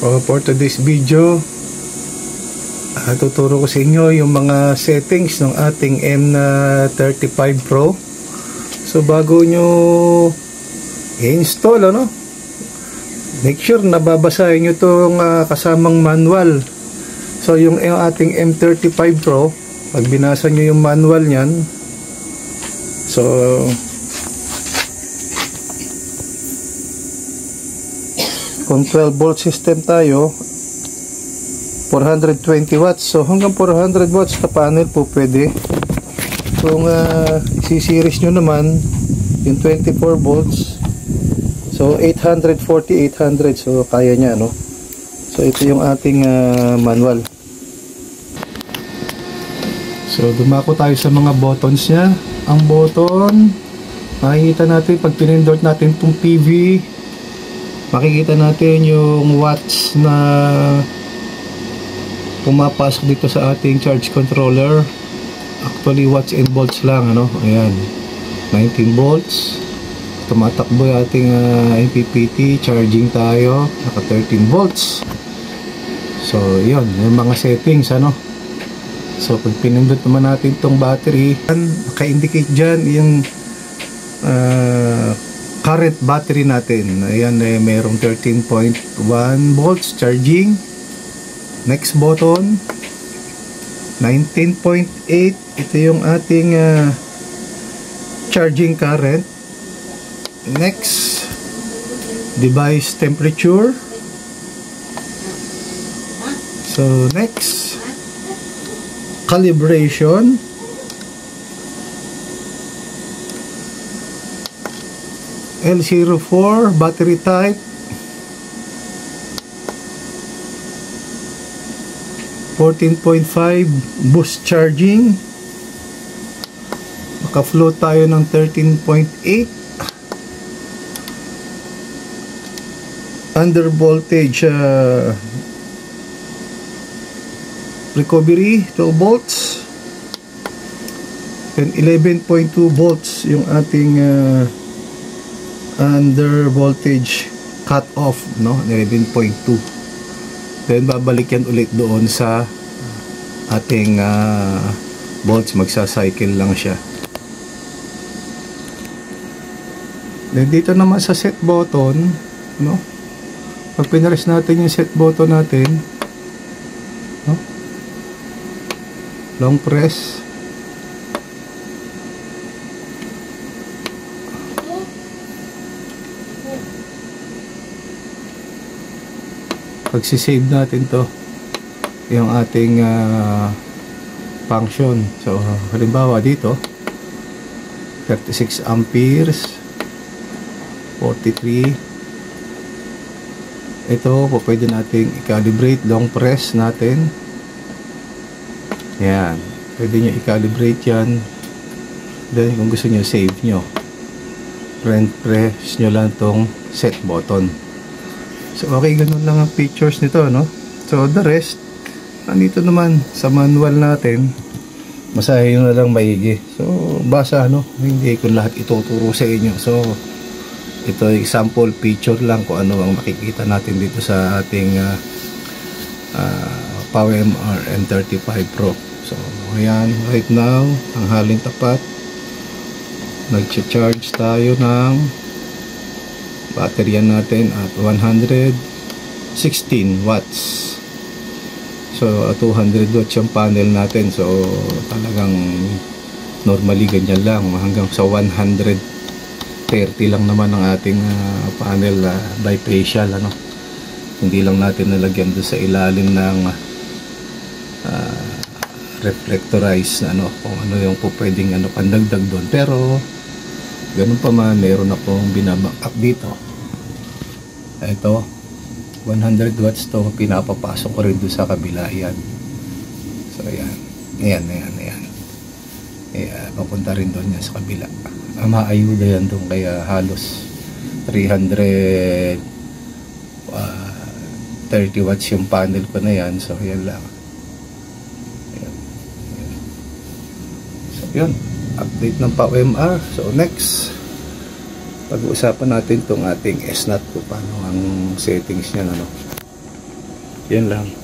For today's video, tuturo ko sa inyo yung mga settings ng ating M35 Pro. So bago nyo i-install, make sure na babasahin nyo itong kasamang manual. So yung ating M35 Pro, pag binasa nyo yung manual nyan, so kung 12 volt system tayo, 420 watts. So hanggang 400 watts na panel po pwede. Kung si-series nyo naman yung 24 volts, so 840, 800, so kaya nya, So ito yung ating manual. So dumako tayo sa mga buttons nya. Ang button, makikita natin pag pinindot natin itong PV, makikita natin yung watts na pumapasok dito sa ating charge controller. Actually watts and volts lang, ayan, 19 volts. Tumatakbo yung ating MPPT, charging tayo, naka 13 volts. So yun, yung mga settings, So pag pinindot naman natin itong battery, naka-indicate dyan yung current battery natin. Ayan, mayroong 13.1 volts charging. Next button, 19.8. Ito yung ating charging current. Next, device temperature. So next, calibration. L04 battery type, 14.5 boost charging. Maka-float tayo ng 13.8. Under voltage recovery 12 volts, and 11.2 volts yung ating under voltage cut off, 11.2. Then babalik yan ulit doon sa ating volts, magsa-cycle lang siya. Then dito naman sa set button, pag pinares natin yung set button natin, long press, pagsisave natin to yung ating function. So halimbawa dito 36 amperes, 43. Ito po pwede nating i-calibrate, long press natin. Yan, pwede nyo i-calibrate yan. Then kung gusto nyo save nyo, press nyo lang tong set button. So okay, ganun lang ang features nito, So the rest, nandito naman sa manual natin. Basahin nyo na lang maigi. So basa, hindi ko lahat ituturo sa inyo. So ito example picture lang kung ano ang makikita natin dito sa ating PowerMR M35 Pro. So ayan, right now ang haling tapat, nag-charge tayo ng baterya natin at 116 watts. So 200 watts yung panel natin. So talagang normally ganyan lang, hanggang sa 130 lang naman ang ating panel bifacial, hindi lang natin nalagyan doon sa ilalim ng reflectorized na kung ano yung po pwedeng pandagdag doon. Pero ganun pa man, meron akong binaback up dito. Ito 100 watts to, pinapapasok ko rin doon sa kabila. Yan, so ayan, papunta rin doon yan sa kabila. Maayuda yan doon, kaya halos 330 watts yung panel ko na yan. So yan lang. So yun, update ng PowerMR. So next, pag-uusapan natin itong ating SNAT, kung paano ang settings niya, Yan lang.